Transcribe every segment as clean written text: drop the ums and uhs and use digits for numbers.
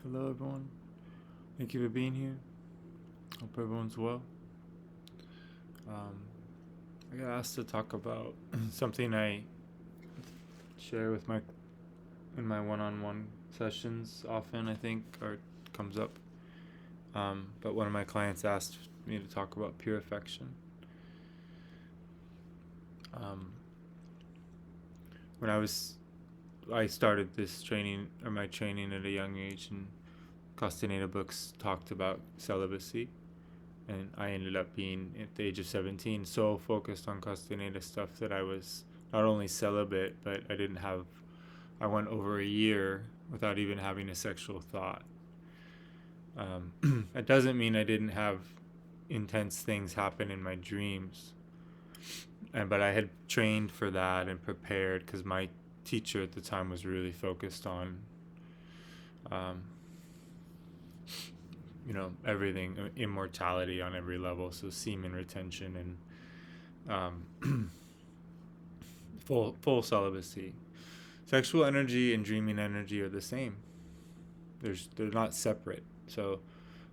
Hello, everyone. Thank you for being here. Hope everyone's well. Um, I got asked to talk about something I share with my in my one-on-one sessions often. I think or comes up. But one of my clients asked me to talk about pure affection. Um, when I started this training or my training at a young age, and Castaneda books talked about celibacy. And I ended up being, at the age of 17, so focused on Castaneda stuff that I was not only celibate, but I went over a year without even having a sexual thought. It doesn't mean I didn't have intense things happen in my dreams, but I had trained for that and prepared because my teacher at the time was really focused on um, everything, immortality on every level, so semen retention and full celibacy. Sexual energy and dreaming energy are the same. They're not separate. So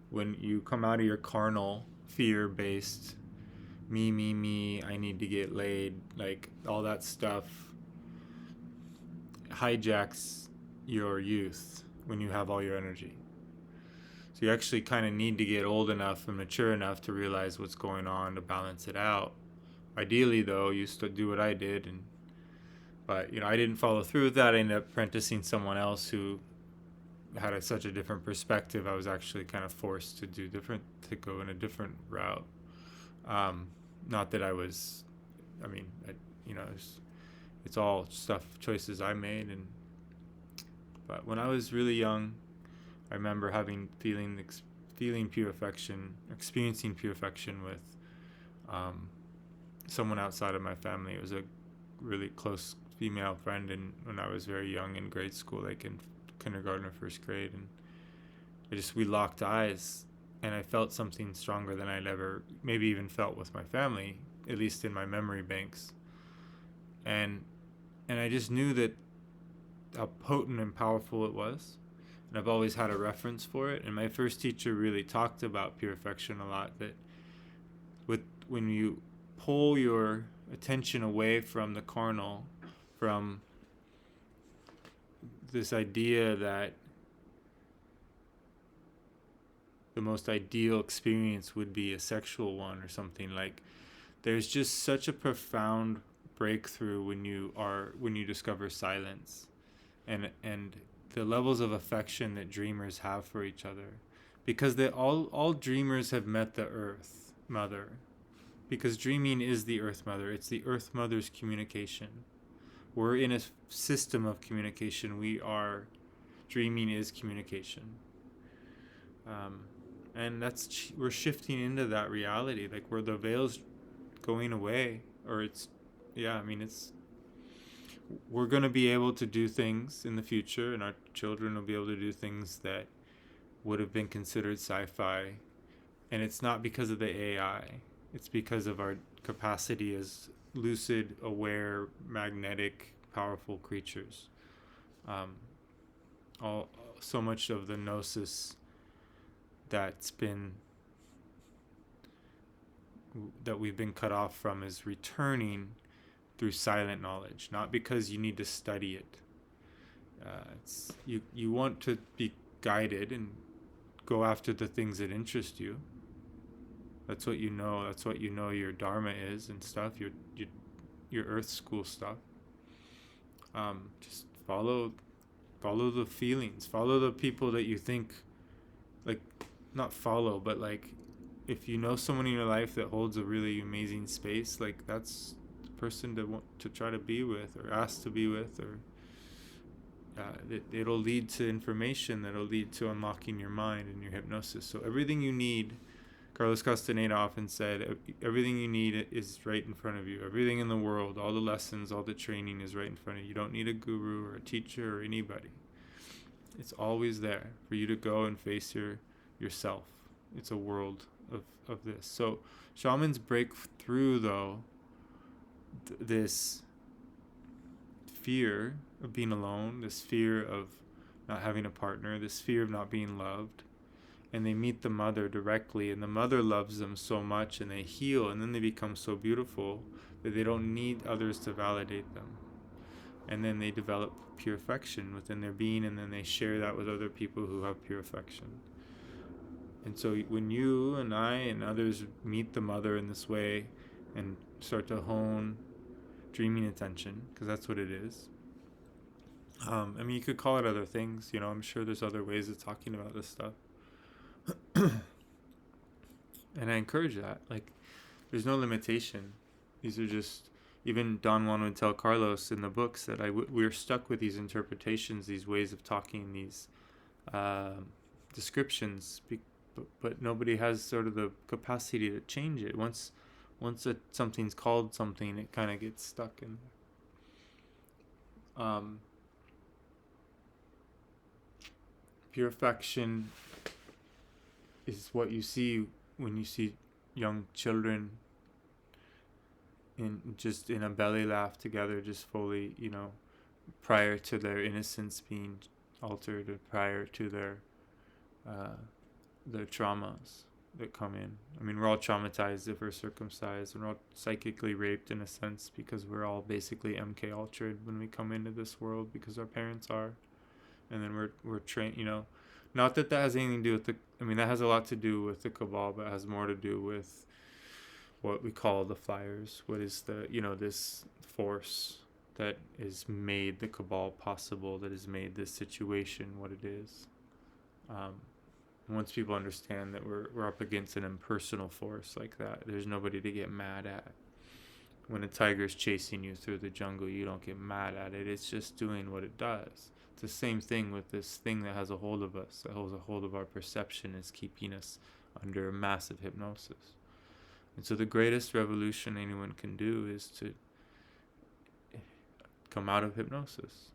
when you come out of your carnal fear based me, I need to get laid, like all that stuff hijacks your youth when you have all your energy. So you actually kind of need to get old enough and mature enough to realize what's going on to balance it out. Ideally, though, you still do what I did, but I didn't follow through with that. I ended up apprenticing someone else who had such a different perspective. I was actually kind of forced to go in a different route. Not that I was, I mean, it's all choices I made, but when I was really young, I remember feeling pure affection, experiencing pure affection with someone outside of my family. It was a really close female friend, and when I was very young in grade school, like in kindergarten or first grade, and we locked eyes, and I felt something stronger than I'd ever maybe even felt with my family, at least in my memory banks, and I just knew that how potent and powerful it was. And I've always had a reference for it. And my first teacher really talked about pure affection a lot. That when you pull your attention away from the carnal, from this idea that the most ideal experience would be a sexual one or something, like there's just such a profound breakthrough when you discover silence and the levels of affection that dreamers have for each other, because all dreamers have met the Earth Mother, because dreaming is the Earth Mother. It's the Earth Mother's communication. We're in a system of communication. Dreaming is communication, and we're shifting into that reality, like where the veil's going away, or it's we're going to be able to do things in the future, and our children will be able to do things that would have been considered sci-fi. And it's not because of the AI. It's because of our capacity as lucid, aware, magnetic, powerful creatures. So much of the gnosis that we've been cut off from is returning through silent knowledge, not because you need to study it. You want to be guided and go after the things that interest you. That's what you know. That's what you know your dharma is and stuff. Your earth school stuff. Just follow the feelings. Follow the people that you think, like, not follow, but like, if you know someone in your life that holds a really amazing space, like that's the person to want to try to be with, or ask to be with, or it'll lead to information that'll lead to unlocking your mind and your hypnosis. So everything you need, Carlos Castaneda often said, everything you need is right in front of you. Everything in the world, all the lessons, all the training is right in front of you. You don't need a guru or a teacher or anybody. It's always there for you to go and face yourself. It's a world of this. So shamans break through, though, this fear of being alone, this fear of not having a partner, this fear of not being loved. And they meet the mother directly, and the mother loves them so much, and they heal, and then they become so beautiful that they don't need others to validate them. And then they develop pure affection within their being, and then they share that with other people who have pure affection. And so when you and I and others meet the mother in this way and start to hone dreaming attention, because that's what it is. I mean, you could call it other things, I'm sure there's other ways of talking about this stuff. And I encourage that. Like, there's no limitation. These are just, even Don Juan would tell Carlos in the books that we're stuck with these interpretations, these ways of talking, these descriptions, but nobody has sort of the capacity to change it. Once something's called something, it kind of gets stuck in. Pure affection is what you see when you see young children in a belly laugh together, just fully, prior to their innocence being altered, or prior to their traumas that come in. I mean, we're all traumatized if we're circumcised, and we're all psychically raped in a sense, because we're all basically MK Ultra'd when we come into this world, because our parents are. And then we're trained, not that has anything to do with that has a lot to do with the cabal, but it has more to do with what we call the flyers. What is this force that has made the cabal possible, that has made this situation what it is. Once people understand that we're up against an impersonal force like that, there's nobody to get mad at. When a tiger's chasing you through the jungle, you don't get mad at it. It's just doing what it does. It's the same thing with this thing that has a hold of us, that holds a hold of our perception, is keeping us under massive hypnosis. And so the greatest revolution anyone can do is to come out of hypnosis.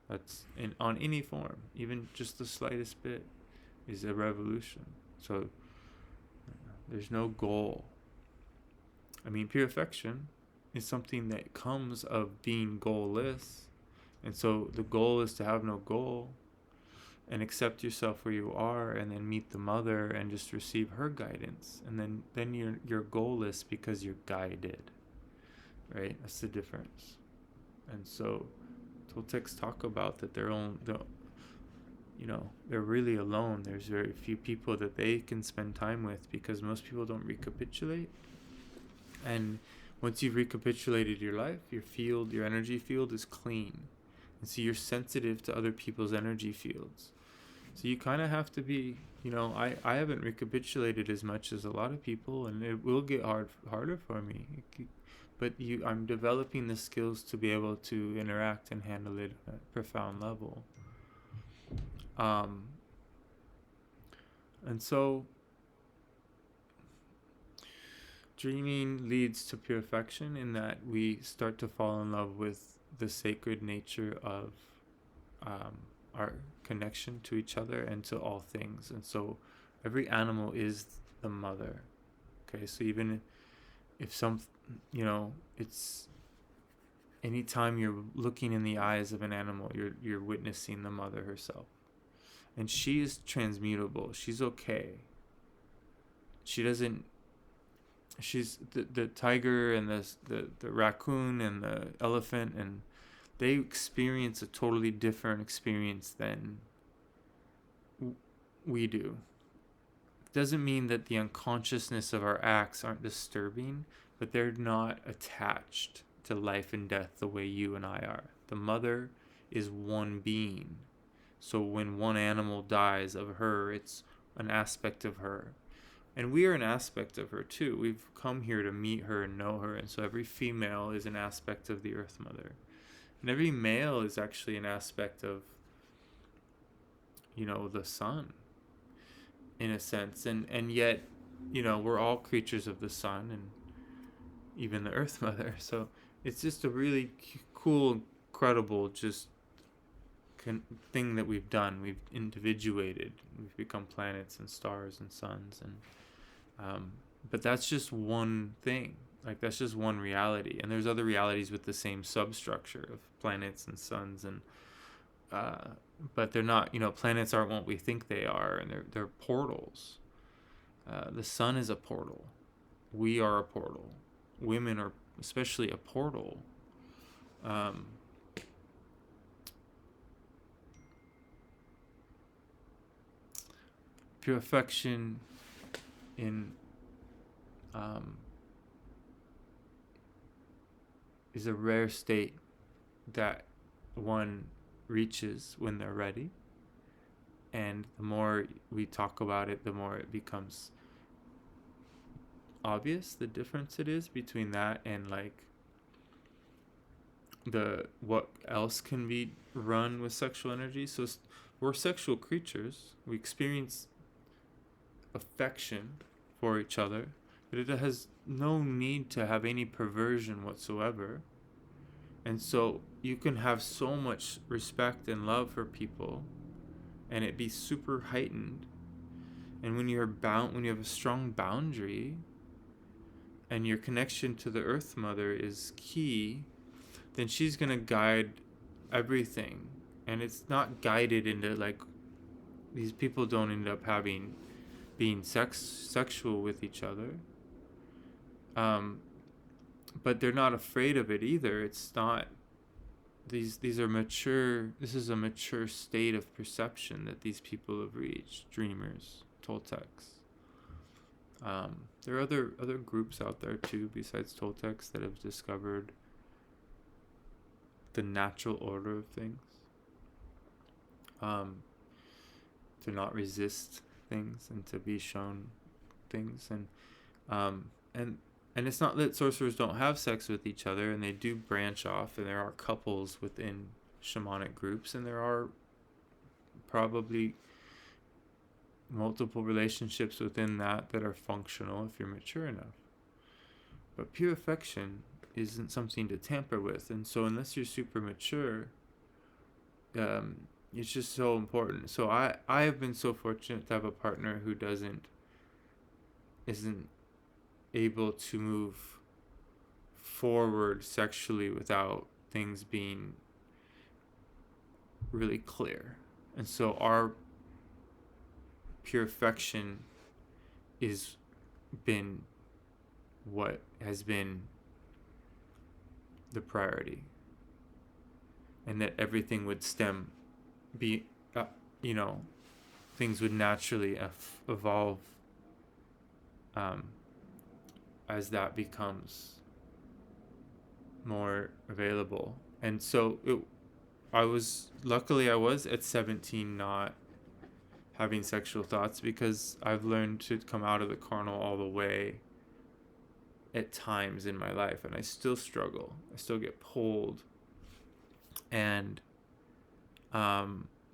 That's on any form, even just the slightest bit is a revolution. So there's no goal. I mean, pure affection is something that comes of being goalless. And so the goal is to have no goal and accept yourself where you are, and then meet the mother and just receive her guidance. And then you're goalless because you're guided. Right? That's the difference. And so Toltecs talk about that they're really alone. There's very few people that they can spend time with, because most people don't recapitulate. And once you've recapitulated your life, your energy field is clean. And so you're sensitive to other people's energy fields. So you kind of have to be, I haven't recapitulated as much as a lot of people, and it will get harder for me. But I'm developing the skills to be able to interact and handle it at a profound level. And so dreaming leads to pure affection, in that we start to fall in love with the sacred nature of our connection to each other and to all things. And so every animal is the mother. Okay, so even if it's anytime you're looking in the eyes of an animal, you're witnessing the mother herself. And she is transmutable. She's okay. She's the tiger and the raccoon and the elephant, and they experience a totally different experience than we do. It doesn't mean that the unconsciousness of our acts aren't disturbing, but they're not attached to life and death the way you and I are. The mother is one being. So when one animal dies of her, it's an aspect of her. And we are an aspect of her too. We've come here to meet her and know her. And so every female is an aspect of the Earth Mother. And every male is actually an aspect of, the sun, in a sense. And yet, we're all creatures of the sun and even the Earth Mother. So it's just a really cool, incredible, just thing that we've done. We've individuated. We've become planets and stars and suns, and but that's just one thing. Like, that's just one reality, and there's other realities with the same substructure of planets and suns and but they're not. Planets aren't what we think they are, and they're portals. The sun is a portal. We are a portal. Women are especially a portal. Pure affection in is a rare state that one reaches when they're ready. And the more we talk about it, the more it becomes obvious the difference it is between that and like what else can be run with sexual energy. So we're sexual creatures. We experience affection for each other, but it has no need to have any perversion whatsoever. And so you can have so much respect and love for people and it be super heightened. And when you have a strong boundary and your connection to the Earth Mother is key, then she's going to guide everything. And it's not guided into like, these people don't end up being sexual with each other. But they're not afraid of it either. It's not, these are mature, this is a mature state of perception that these people have reached, dreamers, Toltecs. There are other groups out there too besides Toltecs that have discovered the natural order of things, to not resist things and to be shown things. And it's not that sorcerers don't have sex with each other, and they do branch off, and there are couples within shamanic groups, and there are probably multiple relationships within that are functional if you're mature enough. But pure affection isn't something to tamper with, and so unless you're super mature, it's just so important. So I have been so fortunate to have a partner who isn't able to move forward sexually without things being really clear. And so our pure affection is been what has been the priority, and that everything would things would naturally evolve as that becomes more available. And so I was at 17 not having sexual thoughts, because I've learned to come out of the carnal all the way at times in my life, and I still struggle. I still get pulled. And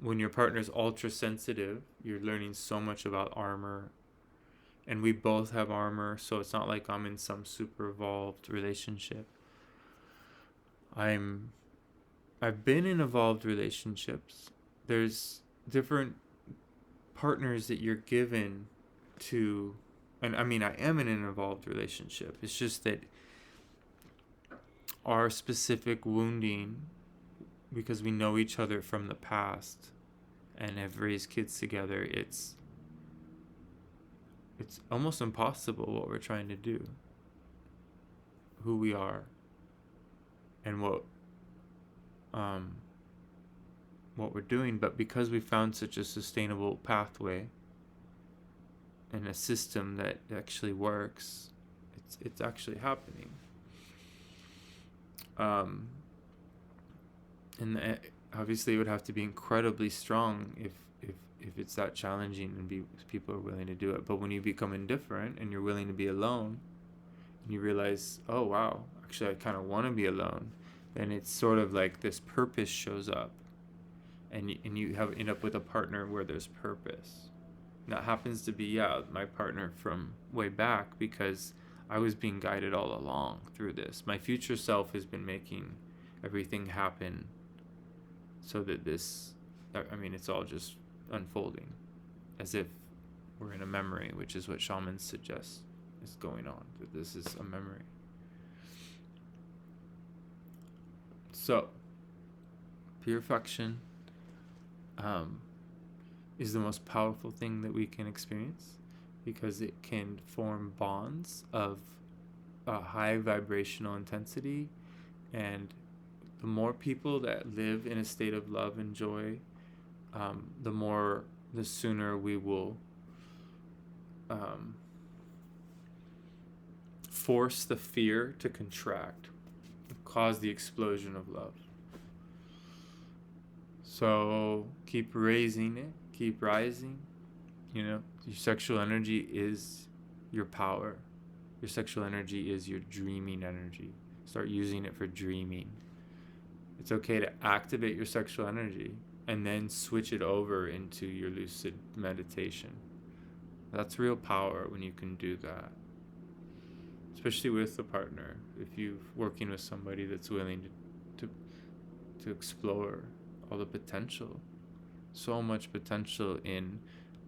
when your partner's ultra sensitive, you're learning so much about armor, and we both have armor, so it's not like I'm in some super evolved relationship. I've been in evolved relationships. There's different partners that you're given to, and I mean, I am in an evolved relationship. It's just that our specific wounding, because we know each other from the past and have raised kids together, it's almost impossible what we're trying to do, who we are, and what we're doing. But because we found such a sustainable pathway and a system that actually works, it's actually happening. And obviously it would have to be incredibly strong if it's that challenging and people are willing to do it. But when you become indifferent and you're willing to be alone, and you realize, oh wow, actually I kind of want to be alone, then it's sort of like this purpose shows up, and you end up with a partner where there's purpose. And that happens to be my partner from way back, because I was being guided all along through this. My future self has been making everything happen so that it's all just unfolding as if we're in a memory, which is what shamans suggest is going on, that this is a memory. So pure affection is the most powerful thing that we can experience, because it can form bonds of high vibrational intensity. And the more people that live in a state of love and joy, the sooner we will force the fear to contract, cause the explosion of love. So keep raising it, keep rising. Your sexual energy is your power. Your sexual energy is your dreaming energy. Start using it for dreaming. It's okay to activate your sexual energy and then switch it over into your lucid meditation. That's real power when you can do that. Especially with a partner. If you're working with somebody that's willing to explore all the potential. So much potential in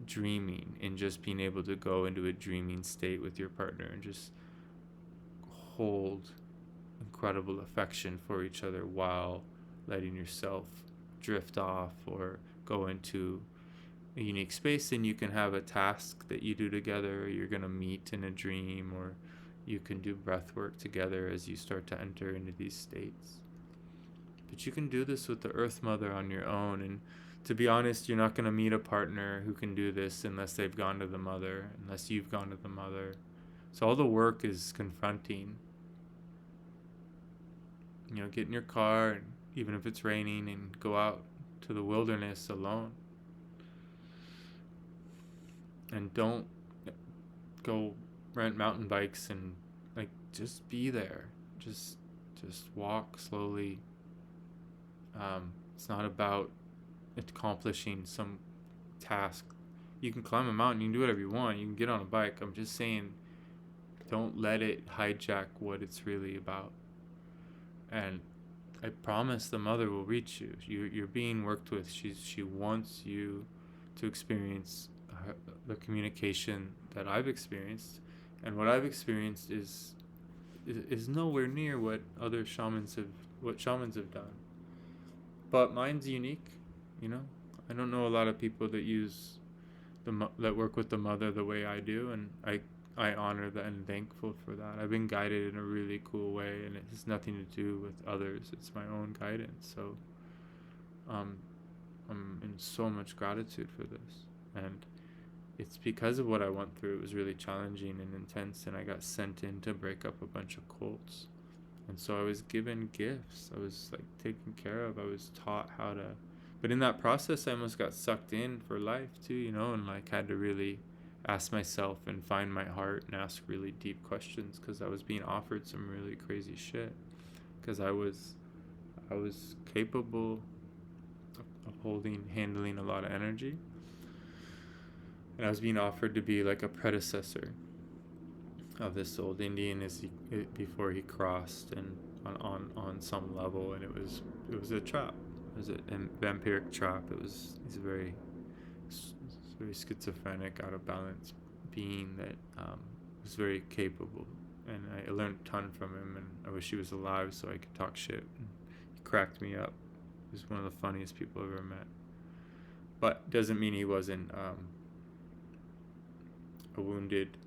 dreaming, in just being able to go into a dreaming state with your partner and just hold incredible affection for each other while letting yourself drift off or go into a unique space. And you can have a task that you do together, or you're going to meet in a dream, or you can do breath work together as you start to enter into these states. But you can do this with the Earth Mother on your own. And to be honest, you're not going to meet a partner who can do this unless they've gone to the Mother, unless you've gone to the Mother. So all the work is confronting. Get in your car, and even if it's raining, and go out to the wilderness alone. And don't go rent mountain bikes and just be there. Just walk slowly. It's not about accomplishing some task. You can climb a mountain, you can do whatever you want, you can get on a bike. I'm just saying, don't let it hijack what it's really about. And I promise the Mother will reach you. You're being worked with. She wants you to experience the communication that I've experienced, and what I've experienced is nowhere near what shamans have done. But mine's unique. I don't know a lot of people that use that work with the Mother the way I do, and I honor that and thankful for that. I've been guided in a really cool way, and it has nothing to do with others. It's my own guidance. So I'm in so much gratitude for this. And it's because of what I went through. It was really challenging and intense, and I got sent in to break up a bunch of cults. And so I was given gifts. I was taken care of. I was taught how to, but in that process I almost got sucked in for life too, and had to really ask myself and find my heart and ask really deep questions, because I was being offered some really crazy shit, because I was capable of handling a lot of energy, and I was being offered to be like a predecessor of this old Indian before he crossed, and on some level, and it was a trap. It was a vampiric trap. He's very schizophrenic, out of balance being that was very capable, and I learned a ton from him, and I wish he was alive so I could talk shit. And he cracked me up. He was one of the funniest people I've ever met. But doesn't mean he wasn't a wounded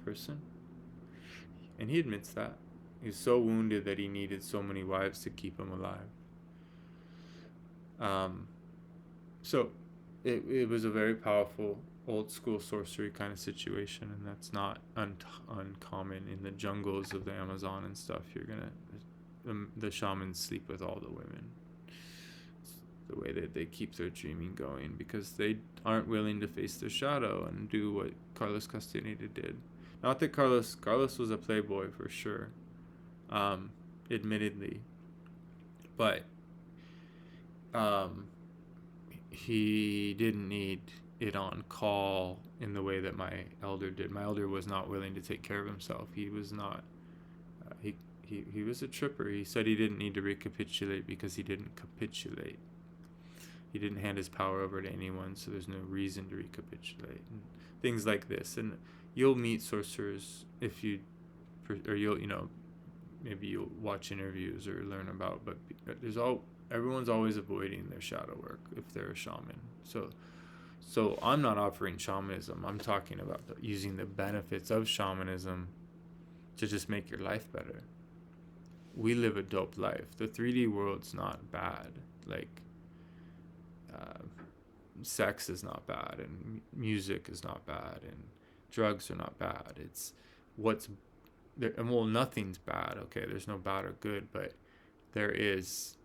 person, and he admits that. He was so wounded that he needed so many wives to keep him alive. So it was a very powerful old school sorcery kind of situation, and that's not uncommon in the jungles of the Amazon and stuff. The shamans sleep with all the women. It's the way that they keep their dreaming going, because they aren't willing to face their shadow and do what Carlos Castaneda did. Not that Carlos was a playboy for sure, admittedly, but he didn't need it on call in the way that my elder did. My elder was not willing to take care of himself. He was not. He was a tripper. He said he didn't need to recapitulate because he didn't capitulate. He didn't hand his power over to anyone, so there's no reason to recapitulate. And things like this. And you'll meet sorcerers maybe you'll watch interviews or learn about, but there's Everyone's always avoiding their shadow work if they're a shaman. So I'm not offering shamanism. I'm talking about using the benefits of shamanism to just make your life better. We live a dope life. The 3D world's not bad. Like, sex is not bad, and music is not bad, and drugs are not bad. It's what's there, and well, nothing's bad. Okay, there's no bad or good, but there's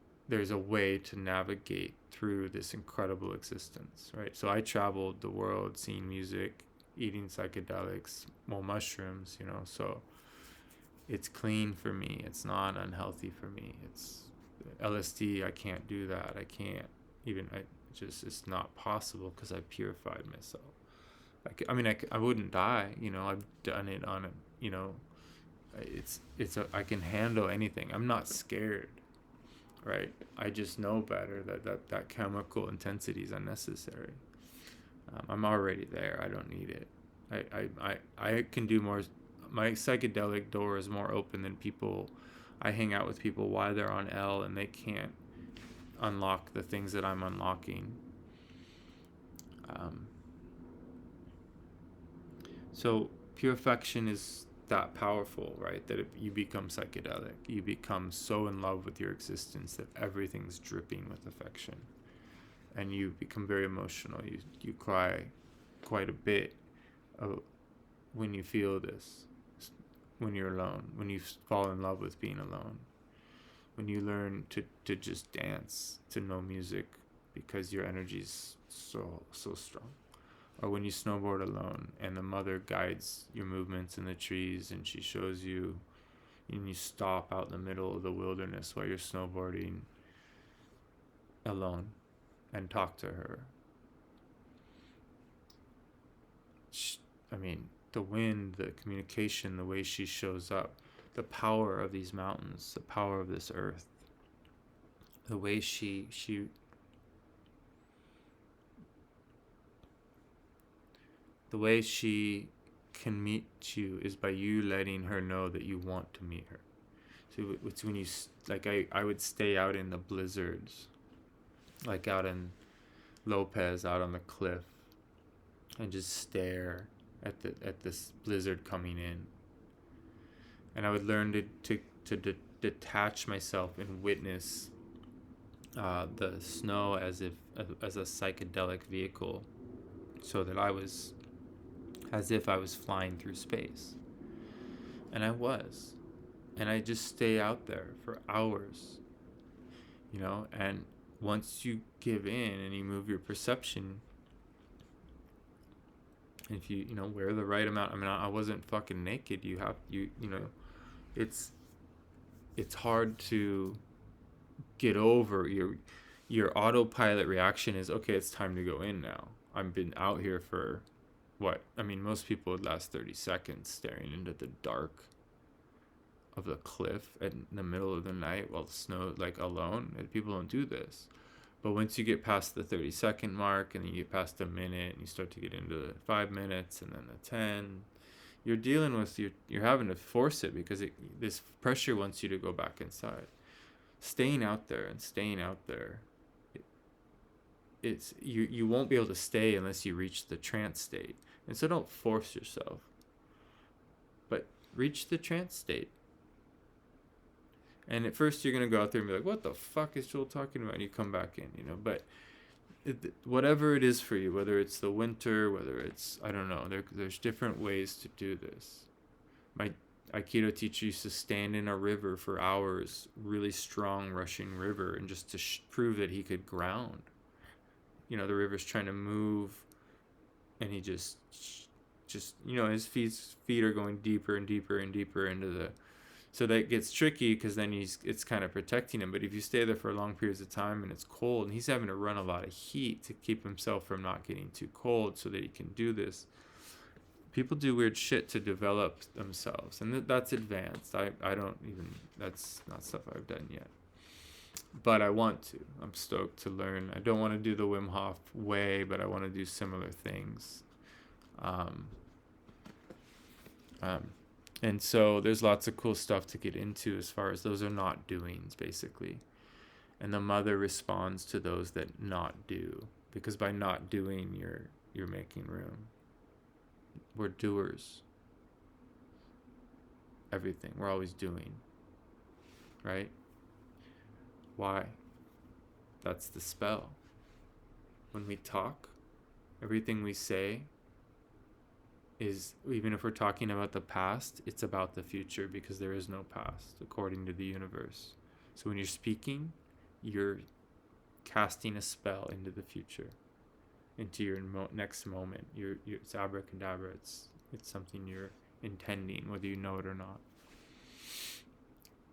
a way to navigate through this incredible existence, right? So I traveled the world seeing music, eating psychedelics, well, mushrooms, so it's clean for me. It's not unhealthy for me. It's LSD. I can't do that. I can't even, it's not possible because I purified myself. I wouldn't die, I've done it on I can handle anything. I'm not scared, right? I just know better that chemical intensity is unnecessary. I'm already there. I don't need it. I can do more. My psychedelic door is more open than people. I hang out with people while they're on L and they can't unlock the things that I'm unlocking. So purification is that powerful, right? That if you become psychedelic, you become so in love with your existence that everything's dripping with affection, and you become very emotional. You cry quite a bit when you feel this, when you're alone, when you fall in love with being alone, when you learn to just dance to no music because your energy's so strong. Or when you snowboard alone and the mother guides your movements in the trees and she shows you, and you stop out in the middle of the wilderness while you're snowboarding alone and talk to her. The wind, the communication, the way she shows up, the power of these mountains, the power of this earth, the way she can meet you is by you letting her know that you want to meet her. So it's when you, like, I would stay out in the blizzards, like out in Lopez, out on the cliff, and just stare at this blizzard coming in. And I would learn to detach myself and witness the snow as a psychedelic vehicle, so that I was as if I was flying through space. And I was. And I just stay out there for hours, and once you give in and you move your perception, if you wear the right amount, I wasn't fucking naked. It's hard to get over your autopilot reaction is, okay, it's time to go in now. I've been out here for what? Most people would last 30 seconds staring into the dark of the cliff in the middle of the night while snow, like, alone. And people don't do this. But once you get past the 30-second mark and you get past a minute and you start to get into the 5 minutes and then the 10, you're dealing with, you're having to force it because this pressure wants you to go back inside. Staying out there, it's you won't be able to stay unless you reach the trance state. And so don't force yourself, but reach the trance state. And at first you're going to go out there and be like, what the fuck is Joel talking about? And you come back in, but whatever it is for you, whether it's the winter, whether it's, I don't know, there's different ways to do this. My Aikido teacher used to stand in a river for hours, really strong rushing river, and just to prove that he could ground. The river's trying to move, and he just his feet are going deeper and deeper and deeper into the, so that gets tricky because then it's kind of protecting him. But if you stay there for long periods of time and it's cold, and he's having to run a lot of heat to keep himself from not getting too cold so that he can do this. People do weird shit to develop themselves, and that's advanced. I don't even, that's not stuff I've done yet. But I want to. I'm stoked to learn. I don't want to do the Wim Hof way, but I want to do similar things. And so there's lots of cool stuff to get into as far as those are not doings, basically. And the mother responds to those that not do, because by not doing, you're making room. We're doers. Everything. We're always doing. Right? Why? That's the spell. When we talk, everything we say is, even if we're talking about the past, it's about the future, because there is no past according to the universe. So when you're speaking, you're casting a spell into the future, into your next moment. It's abracadabra. It's something you're intending, whether you know it or not.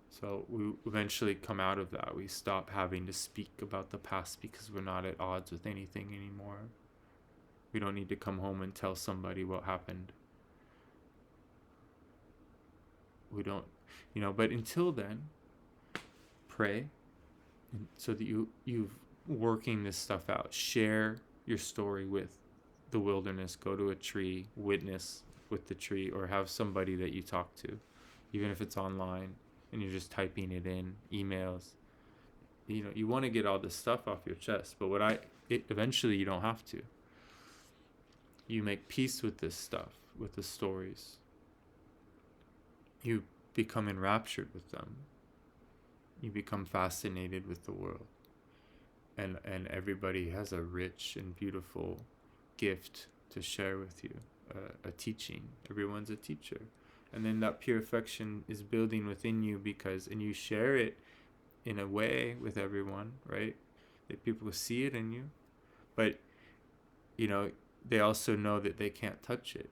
So we eventually come out of that. We stop having to speak about the past because we're not at odds with anything anymore. We don't need to come home and tell somebody what happened. We don't, but until then, pray, so that you've working this stuff out. Share your story with the wilderness. Go to a tree, witness with the tree, or have somebody that you talk to, even if it's online and you're just typing it in, emails. You want to get all this stuff off your chest, but eventually you don't have to. You make peace with this stuff, with the stories. You become enraptured with them. You become fascinated with the world. And everybody has a rich and beautiful gift to share with you, a teaching. Everyone's a teacher. And then that pure affection is building within you, and you share it in a way with everyone, right? That people see it in you. But, they also know that they can't touch it.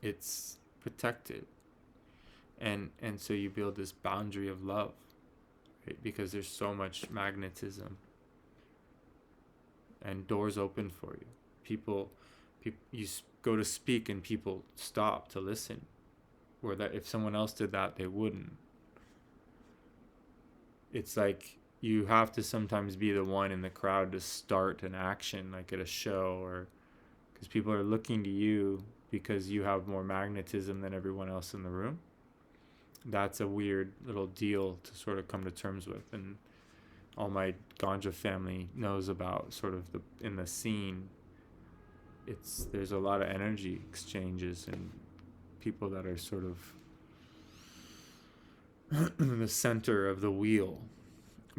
It's protected. And so you build this boundary of love, right? Because there's so much magnetism. And doors open for you. People you go to speak and people stop to listen. Where that if someone else did that, they wouldn't. It's like you have to sometimes be the one in the crowd to start an action, like at a show, or because people are looking to you because you have more magnetism than everyone else in the room. That's a weird little deal to sort of come to terms with, and all my ganja family knows about sort of in the scene. There's a lot of energy exchanges and people that are sort of the center of the wheel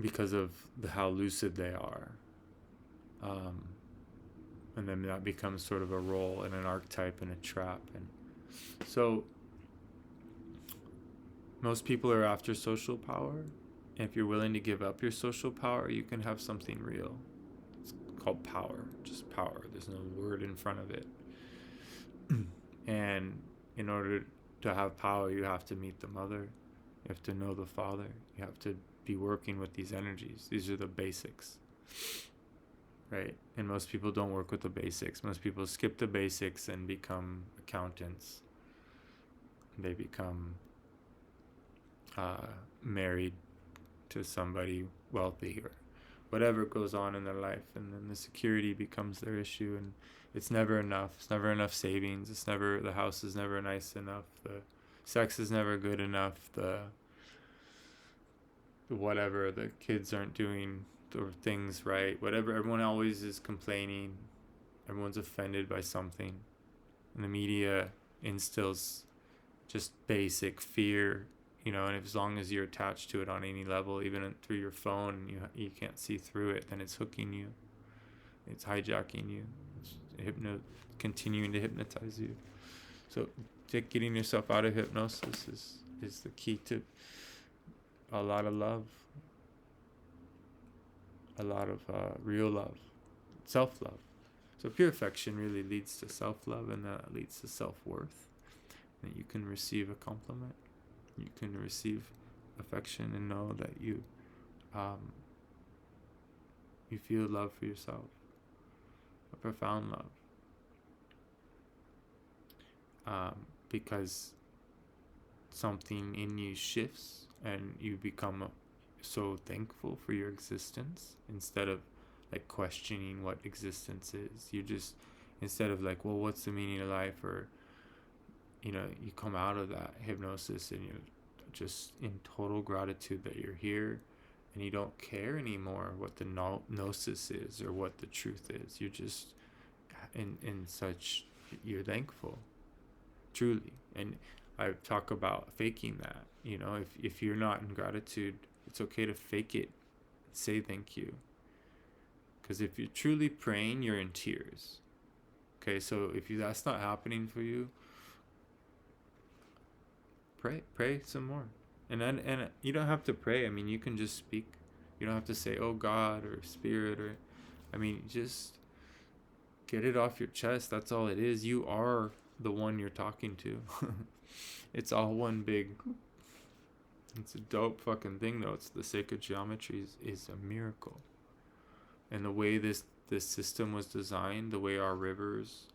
because of how lucid they are. And then that becomes sort of a role and an archetype and a trap. And so most people are after social power. And if you're willing to give up your social power, you can have something real. It's called power, just power. There's no word in front of it. And in order to have power, you have to meet the mother. You have to know the father. You have to be working with these energies. These are the basics, right? And most people don't work with the basics. Most people skip the basics and become accountants. They become married to somebody wealthy or whatever goes on in their life, and then the security becomes their issue, and it's never enough. It's never enough savings. The house is never nice enough. The sex is never good enough. The kids aren't doing the things right. Whatever, everyone always is complaining. Everyone's offended by something. And the media instills just basic fear, and as long as you're attached to it on any level, even through your phone, you can't see through it, then it's hooking you. It's hijacking you. It's continuing to hypnotize you. So getting yourself out of hypnosis is the key to a lot of love, a lot of real love, self-love. So pure affection really leads to self-love, and that leads to self-worth. And you can receive a compliment. You can receive affection and know that you feel love for yourself, a profound love, because something in you shifts and you become so thankful for your existence instead of like questioning what existence is. You just, instead of like, well, what's the meaning of life, or you come out of that hypnosis and you're just in total gratitude that you're here, and you don't care anymore what the gnosis is or what the truth is. You're just in such, you're thankful, truly. And I talk about faking that. If you're not in gratitude, it's okay to fake it. Say thank you. Because if you're truly praying, you're in tears. Okay, so if that's not happening for you, pray some more. And you don't have to pray. I mean, you can just speak. You don't have to say, oh God, or Spirit, or, I mean, just get it off your chest. That's all it is. You are the one you're talking to. It's all one big, it's a dope fucking thing, though. It's the sacred geometry is a miracle. And the way this system was designed, the way our rivers,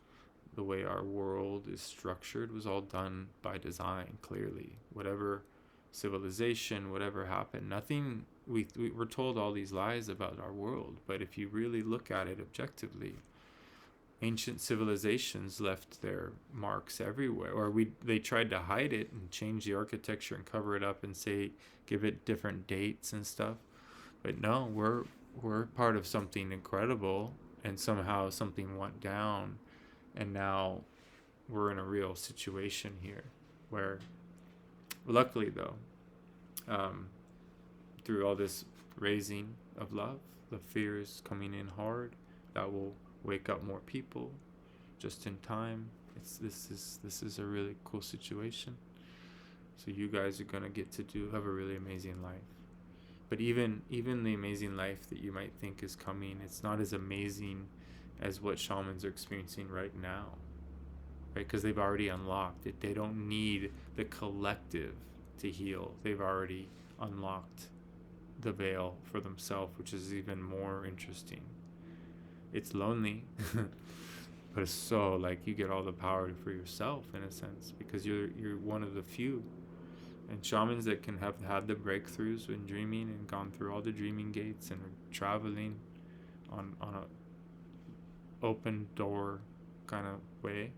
the way our world is structured, was all done by design, clearly. Whatever civilization, whatever happened, nothing, we were told all these lies about our world, but if you really look at it objectively, ancient civilizations left their marks everywhere, or they tried to hide it and change the architecture and cover it up and say, give it different dates and stuff. But no, we're part of something incredible, and somehow something went down, and now we're in a real situation here where, luckily though, through all this raising of love, the fear is coming in hard. That will wake up more people just in time. This is a really cool situation. So you guys are gonna get to have a really amazing life. But even the amazing life that you might think is coming, it's not as amazing as what shamans are experiencing right now, right? Because they've already unlocked it. They don't need the collective to heal. They've already unlocked the veil for themselves, which is even more interesting. It's lonely, but it's so, like, you get all the power for yourself in a sense, because you're one of the few. And shamans that can have had the breakthroughs when dreaming and gone through all the dreaming gates and are traveling on a open door kind of way,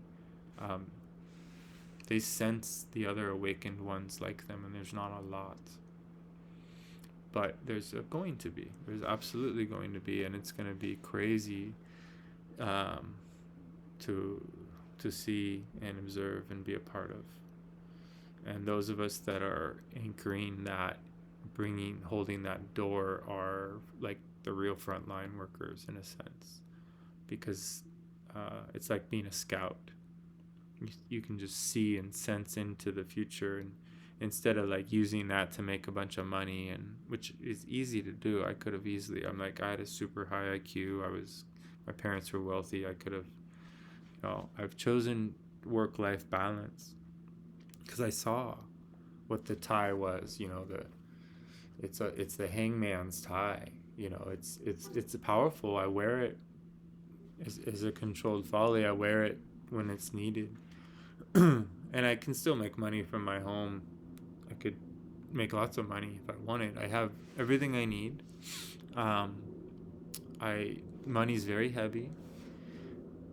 they sense the other awakened ones like them, and there's not a lot. But there's absolutely going to be, and it's going to be crazy to see and observe and be a part of. And those of us that are anchoring that, holding that door, are like the real frontline workers in a sense, because it's like being a scout. You can just see and sense into the future, and instead of like using that to make a bunch of money, and which is easy to do. I could have easily, I had a super high IQ. My parents were wealthy. I could have, I've chosen work-life balance because I saw what the tie was. It's the hangman's tie. It's powerful. I wear it as a controlled folly. I wear it when it's needed. And I can still make money from my home. I could make lots of money if I wanted. I have everything I need. Money's very heavy.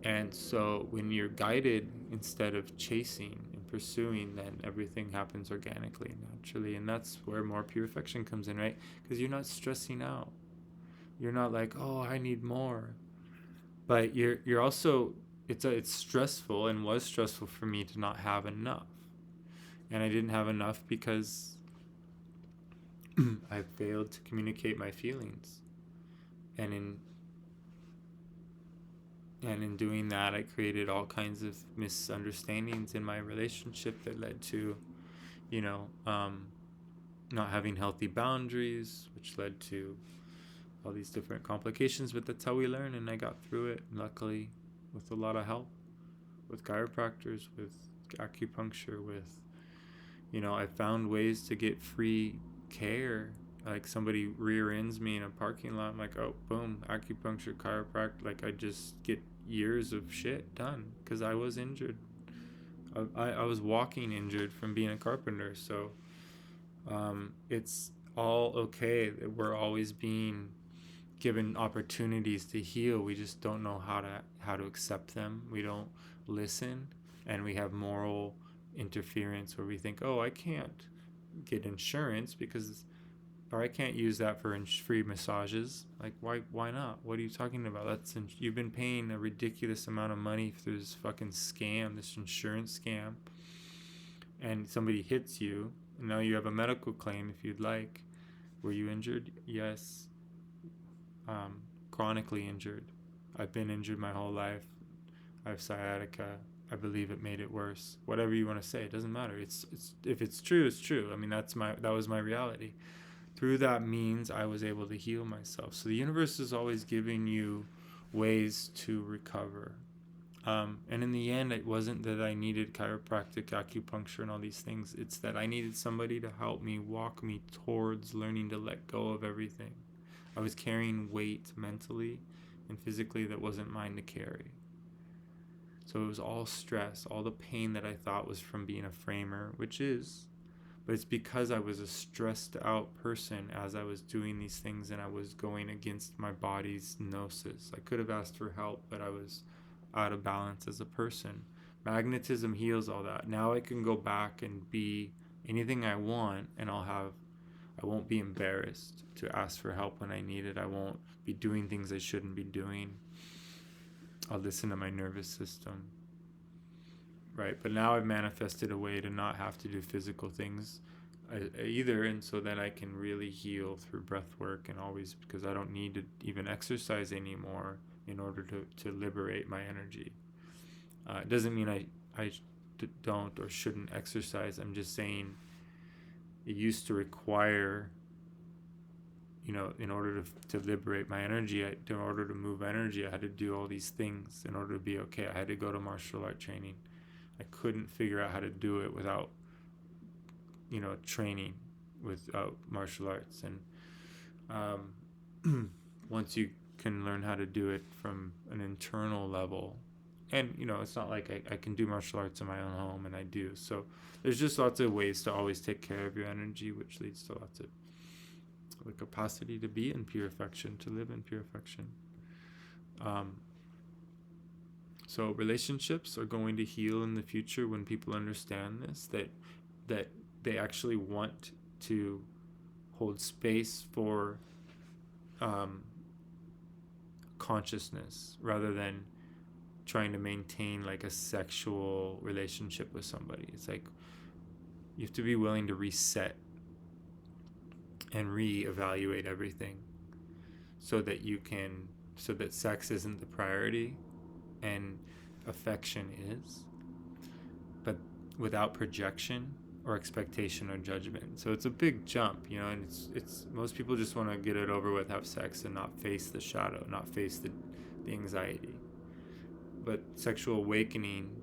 And so when you're guided instead of chasing and pursuing, then everything happens organically, naturally. And that's where more purification comes in, right? Because you're not stressing out. You're not like, oh, I need more. But you're also, it's stressful, and was stressful for me to not have enough. And I didn't have enough because I failed to communicate my feelings. And in doing that, I created all kinds of misunderstandings in my relationship that led to, not having healthy boundaries, which led to all these different complications. But that's how we learn, and I got through it, luckily, with a lot of help, with chiropractors, with acupuncture, with, I found ways to get free care. Like, somebody rear ends me in a parking lot, I'm like, oh, boom, acupuncture, chiropractor. Like, I just get years of shit done because I was injured. I was walking injured from being a carpenter. So it's all okay that we're always being given opportunities to heal. We just don't know how to accept them. We don't listen, and we have moral interference where we think, oh, I can't get insurance because or I can't use that for free massages. Like, why not? What are you talking about? You've been paying a ridiculous amount of money through this fucking scam, this insurance scam, and somebody hits you, and now you have a medical claim if you'd like. Were you injured? Yes. Chronically injured. I've been injured my whole life. I have sciatica. I believe it made it worse. Whatever you want to say, it doesn't matter. It's if it's true, it's true. I mean, that was my reality. Through that means, I was able to heal myself. So the universe is always giving you ways to recover. And in the end, it wasn't that I needed chiropractic, acupuncture, and all these things. It's that I needed somebody to help me, walk me towards learning to let go of everything. I was carrying weight mentally and physically that wasn't mine to carry. So it was all stress, all the pain that I thought was from being a framer, which is, but it's because I was a stressed out person as I was doing these things, and I was going against my body's gnosis. I could have asked for help, but I was out of balance as a person. Magnetism heals all that. Now I can go back and be anything I want, and I won't be embarrassed to ask for help when I need it. I won't be doing things I shouldn't be doing. I'll listen to my nervous system. Right, but now I've manifested a way to not have to do physical things either, and so that I can really heal through breath work, and always, because I don't need to even exercise anymore in order to liberate my energy. It doesn't mean I don't or shouldn't exercise. I'm just saying it used to require, in order to liberate my energy, in order to move energy, I had to do all these things in order to be okay. I had to go to martial art training. I couldn't figure out how to do it without, training without martial arts. And once you can learn how to do it from an internal level, and, it's not like I can do martial arts in my own home, and I do. So there's just lots of ways to always take care of your energy, which leads to lots of the capacity to be in pure affection, to live in pure affection. So relationships are going to heal in the future when people understand this, that they actually want to hold space for consciousness rather than trying to maintain like a sexual relationship with somebody. It's like you have to be willing to reset and reevaluate everything so that sex isn't the priority and affection is, but without projection or expectation or judgment. So it's a big jump, and it's most people just want to get it over with, have sex, and not face the shadow, not face the anxiety. But sexual awakening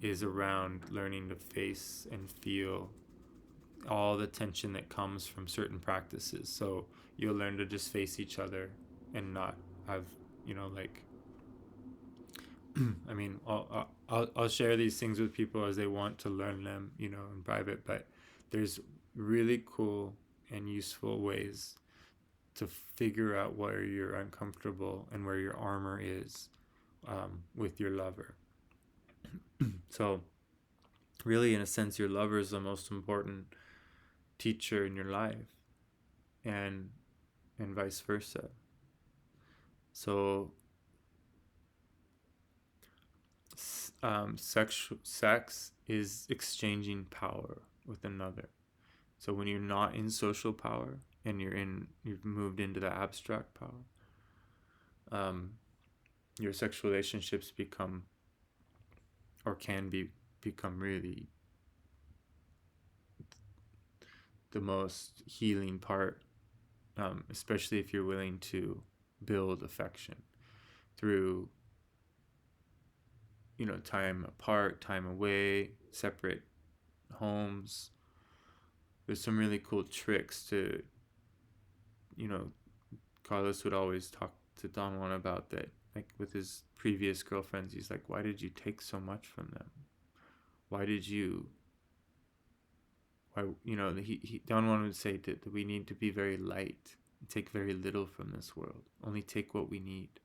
is around learning to face and feel all the tension that comes from certain practices. So you'll learn to just face each other and not have, I mean, I'll share these things with people as they want to learn them, in private. But there's really cool and useful ways to figure out where you're uncomfortable and where your armor is with your lover. So really, in a sense, your lover is the most important teacher in your life, and vice versa. So sex is exchanging power with another. So when you're not in social power and you've moved into the abstract power, your sexual relationships become, or can become really the most healing part, especially if you're willing to build affection through, time apart, time away, separate homes. There's some really cool tricks to, Carlos would always talk to Don Juan about that. Like with his previous girlfriends, he's like, why did you take so much from them? Why, Don Juan would say that we need to be very light and take very little from this world. Only take what we need.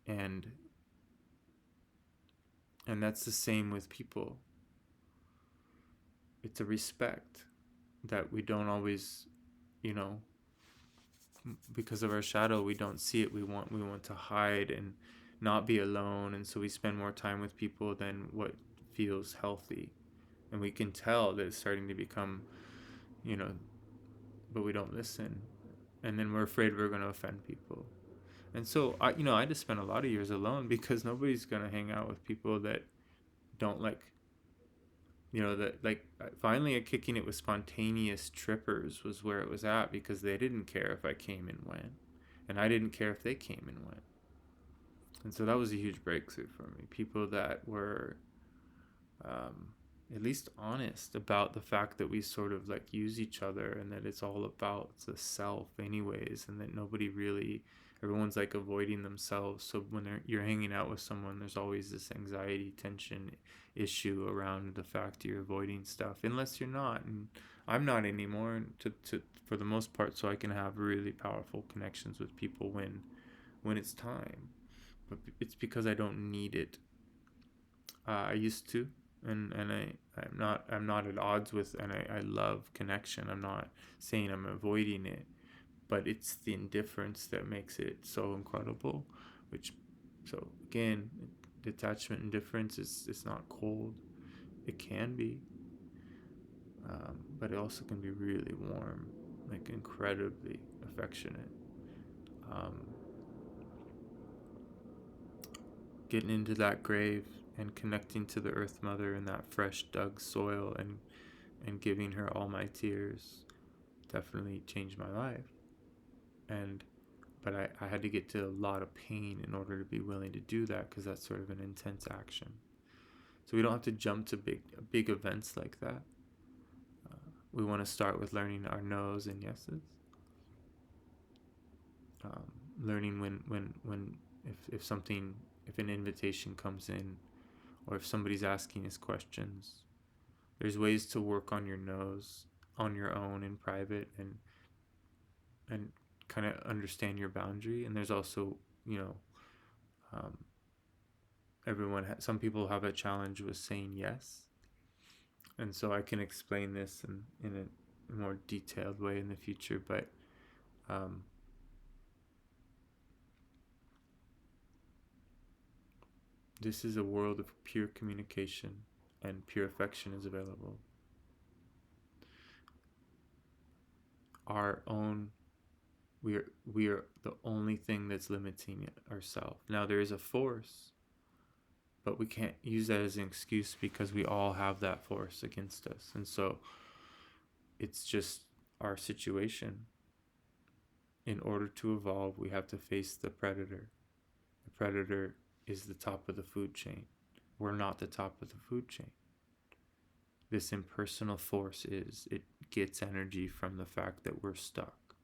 And that's the same with people. it's a respect that we don't always, because of our shadow, we don't see it. We want to hide and not be alone, and so we spend more time with people than what feels healthy, and we can tell that it's starting to become, you know but we don't listen, and then we're afraid we're going to offend people. And so I just spent a lot of years alone because nobody's going to hang out with people that don't like, that like, finally kicking it with spontaneous trippers was where it was at, because they didn't care if I came and went, and I didn't care if they came and went. And so that was a huge breakthrough for me. People that were at least honest about the fact that we sort of like use each other, and that it's all about the self anyways, and that everyone's like avoiding themselves. So when you're hanging out with someone, there's always this anxiety, tension, issue around the fact you're avoiding stuff, unless you're not. And I'm not anymore, for the most part, so I can have really powerful connections with people when it's time. But it's because I don't need it. I used to, and I'm not at odds with, and I love connection. I'm not saying I'm avoiding it, but it's the indifference that makes it so incredible. So again, detachment, indifference is not cold. It can be, but it also can be really warm, like incredibly affectionate. Getting into that grave and connecting to the earth mother and that fresh dug soil, and giving her all my tears definitely changed my life. But I had to get to a lot of pain in order to be willing to do that, because that's sort of an intense action. So we don't have to jump to big events like that. We want to start with learning our no's and yeses. Learning when if an invitation comes in, or if somebody's asking us questions. There's ways to work on your no's on your own in private, and kind of understand your boundary. And there's also, um, some people have a challenge with saying yes, and so I can explain this in a more detailed way in the future. But this is a world of pure communication, and pure affection is available. We are the only thing that's limiting ourselves. Now there is a force, but we can't use that as an excuse, because we all have that force against us. And so it's just our situation. In order to evolve, we have to face the predator. The predator is the top of the food chain. We're not the top of the food chain. This impersonal force it gets energy from the fact that we're stuck.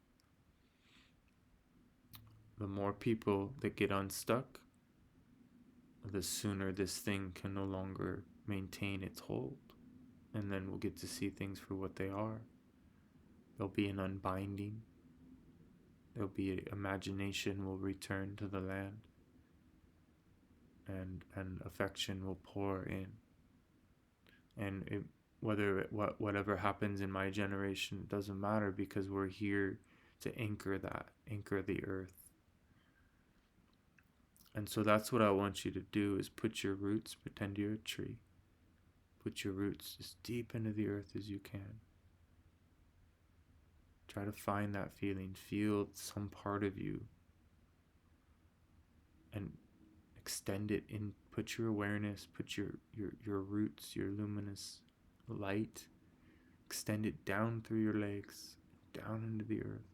The more people that get unstuck, the sooner this thing can no longer maintain its hold. And then we'll get to see things for what they are. There'll be an unbinding. There'll be imagination will return to the land. And affection will pour in. And whatever happens in my generation, it doesn't matter, because we're here to anchor the earth. And so that's what I want you to do, is put your roots, pretend you're a tree. Put your roots as deep into the earth as you can. Try to find that feeling. Feel some part of you. And extend it in. Put your awareness, put your roots, your luminous light. Extend it down through your legs, down into the earth.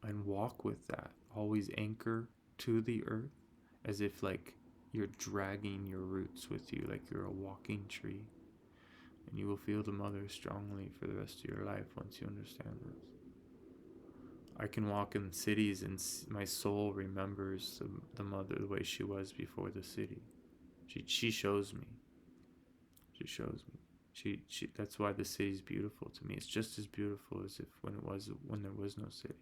And walk with that. Always anchor to the earth, as if like you're dragging your roots with you, like you're a walking tree. And you will feel the mother strongly for the rest of your life once you understand this. I can walk in cities and my soul remembers the mother the way she was before the city. She shows me. She shows me. She that's why the city's beautiful to me. It's just as beautiful as if when there was no city.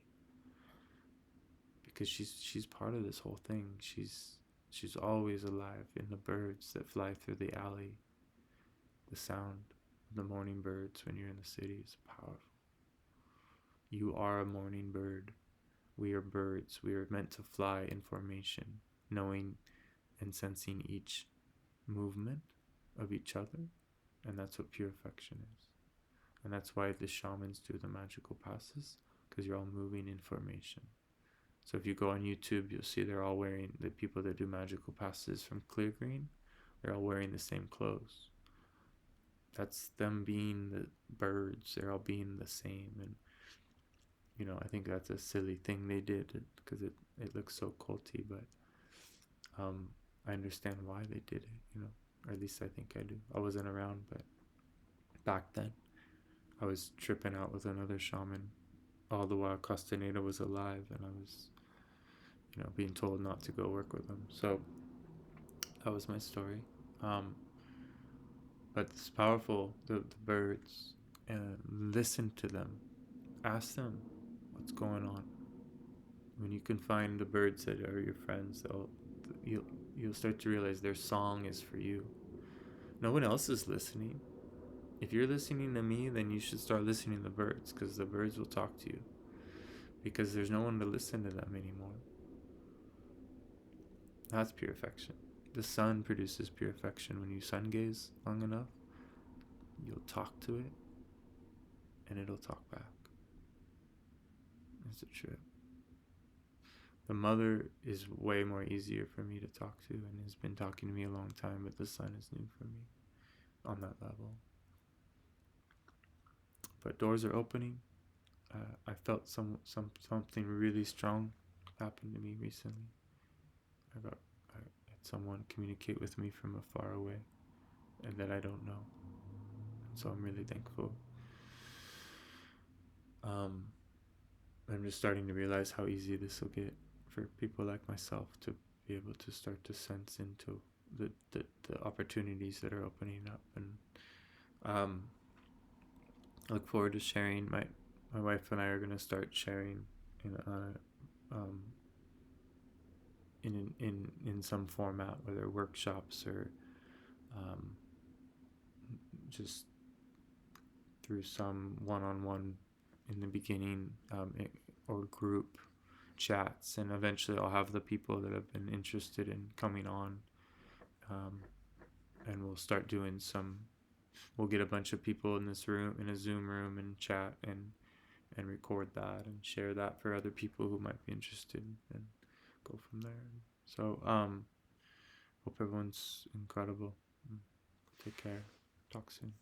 Because she's part of this whole thing. She's always alive in the birds that fly through the alley, The sound of the morning birds when you're in the city is powerful. You are a morning bird. We are birds. We are meant to fly in formation, knowing and sensing each movement of each other. And that's what pure affection is. And that's why the shamans do the magical passes, because you're all moving in formation. So if you go on YouTube, you'll see they're all wearing, the people that do magical passes from Clear Green, they're all wearing the same clothes. That's them being the birds. They're all being the same. And, you know, I think that's a silly thing they did because it looks so culty, but I understand why they did it, you know, or at least I think I do. I wasn't around, but back then I was tripping out with another shaman all the while Castaneda was alive, and I was, you know, being told not to go work with him. So that was my story. But it's powerful, the birds, and listen to them. Ask them what's going on. When you can find the birds that are your friends, you'll start to realize their song is for you. No one else is listening. If you're listening to me, then you should start listening to the birds, because the birds will talk to you. Because there's no one to listen to them anymore. That's pure affection. The sun produces pure affection. When you sun gaze long enough, you'll talk to it, and it'll talk back. It's a trip. The mother is way more easier for me to talk to, and has been talking to me a long time, but the sun is new for me on that level. But doors are opening. I felt something really strong happen to me recently. I had someone communicate with me from afar away, and that I don't know. So I'm really thankful. I'm just starting to realize how easy this will get for people like myself to be able to start to sense into the opportunities that are opening up. And I look forward to sharing. My wife and I are going to start sharing in some format, whether workshops or just through some one-on-one in the beginning, or group chats, and eventually I'll have the people that have been interested in coming on, and we'll start doing we'll get a bunch of people in this room, in a Zoom room, and chat and record that and share that for other people who might be interested, and go from there. So hope everyone's incredible. Take care. Talk soon.